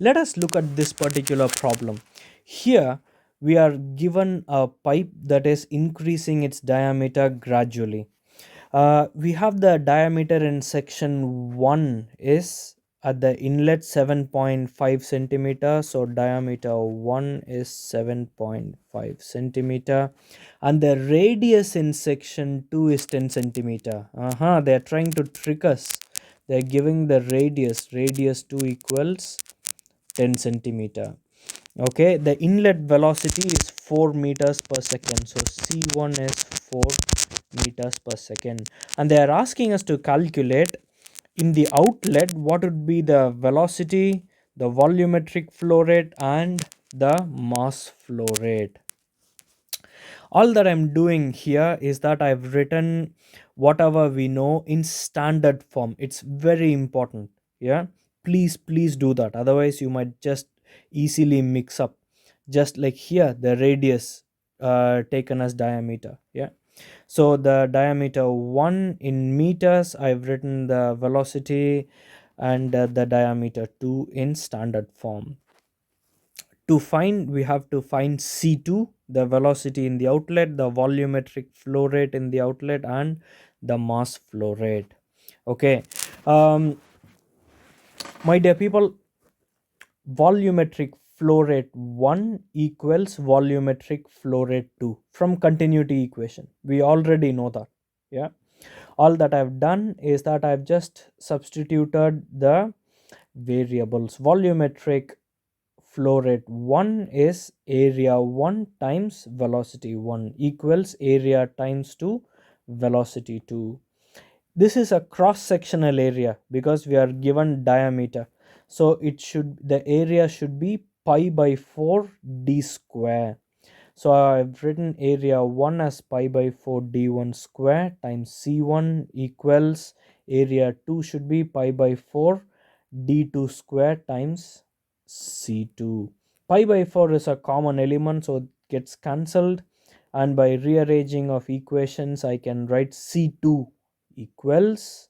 Let us look at this particular problem. Here we are given a pipe that is increasing its diameter gradually. We have the diameter in section 1 is at the inlet 7.5 centimeter, so diameter 1 is 7.5 centimeter, and the radius in section 2 is 10 centimeter. They are trying to trick us. They are giving the radius 2 equals 10 centimeter. Okay, the inlet velocity is 4 meters per second, so c1 is 4 meters per second, and they are asking us to calculate in the outlet what would be the velocity, the volumetric flow rate, and the mass flow rate. All that I'm doing here is that I've written whatever we know in standard form. It's very important. Yeah, please do that, otherwise you might just easily mix up. Just like here, the radius taken as diameter. Yeah, so the diameter 1 in meters, I've written the velocity, and the diameter 2 in standard form. To find, we have to find C2, the velocity in the outlet, the volumetric flow rate in the outlet, and the mass flow rate. Okay, um, my dear people, volumetric flow rate 1 equals volumetric flow rate 2 from continuity equation. We already know that. Yeah, all that I've done is that I've just substituted the variables. Volumetric flow rate 1 is area 1 times velocity 1 equals area times 2 velocity 2. This is a cross sectional area because we are given diameter, so the area should be pi by 4 d square. So I've written area 1 as pi by 4 d1 square times c1 equals area 2 should be pi by 4 d2 square times c2. Pi by 4 is a common element, so it gets cancelled, and by rearranging of equations I can write c2 equals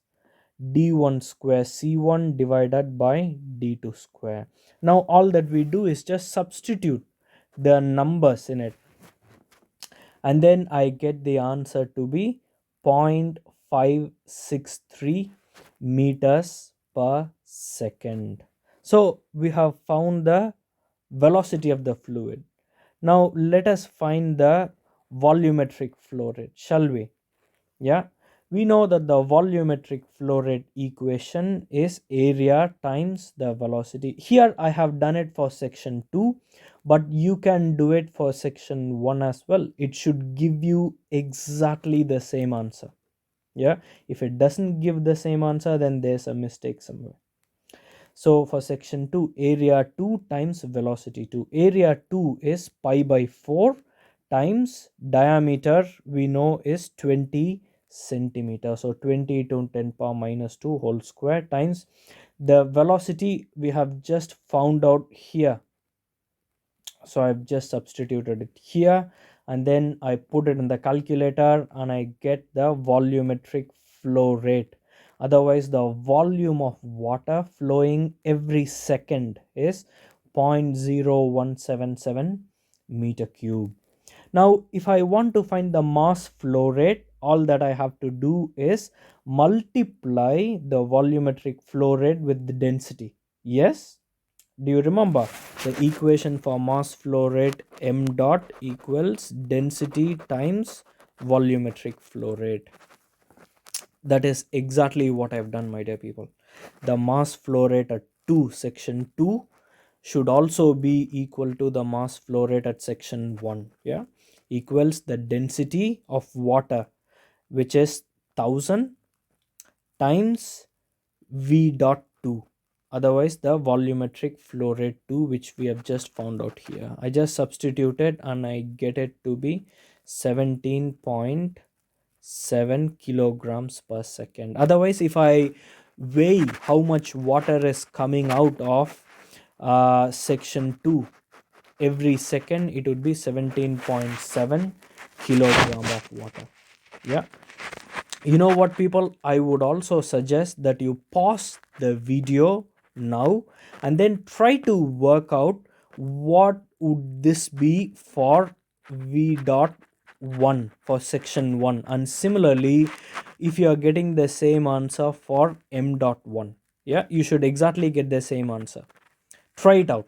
d1 square c1 divided by d2 square. Now all that we do is just substitute the numbers in it, and then I get the answer to be 0.563 meters per second. So we have found the velocity of the fluid. Now let us find the volumetric flow rate, shall we? Yeah, we know that the volumetric flow rate equation is area times the velocity. Here I have done it for section 2, but you can do it for section 1 as well. It should give you exactly the same answer. Yeah, if it doesn't give the same answer, then there's a mistake somewhere. So for section 2, area 2 times velocity 2. Area 2 is pi by 4 times diameter we know is 20 centimeter. So 20 to 10 power minus 2 whole square times the velocity we have just found out here. So I've just substituted it here, and then I put it in the calculator and I get the volumetric flow rate. Otherwise the volume of water flowing every second is 0.0177 meter cube. Now if I want to find the mass flow rate, all that I have to do is multiply the volumetric flow rate with the density. Yes, do you remember the equation for mass flow rate? M dot equals density times volumetric flow rate. That is exactly what I've done, my dear people. The mass flow rate at section 2 should also be equal to the mass flow rate at section 1. Yeah, equals the density of water, which is 1000 times v dot 2, otherwise the volumetric flow rate 2, which we have just found out here. I just substituted and I get it to be 17.7 kilograms per second. Otherwise if I weigh how much water is coming out of section 2 every second, it would be 17.7 kilogram of water. Yeah, you know what, people, I would also suggest that you pause the video now, and then try to work out what would this be for v dot 1 for section 1, and similarly if you are getting the same answer for m dot 1, yeah, you should exactly get the same answer. Try it out.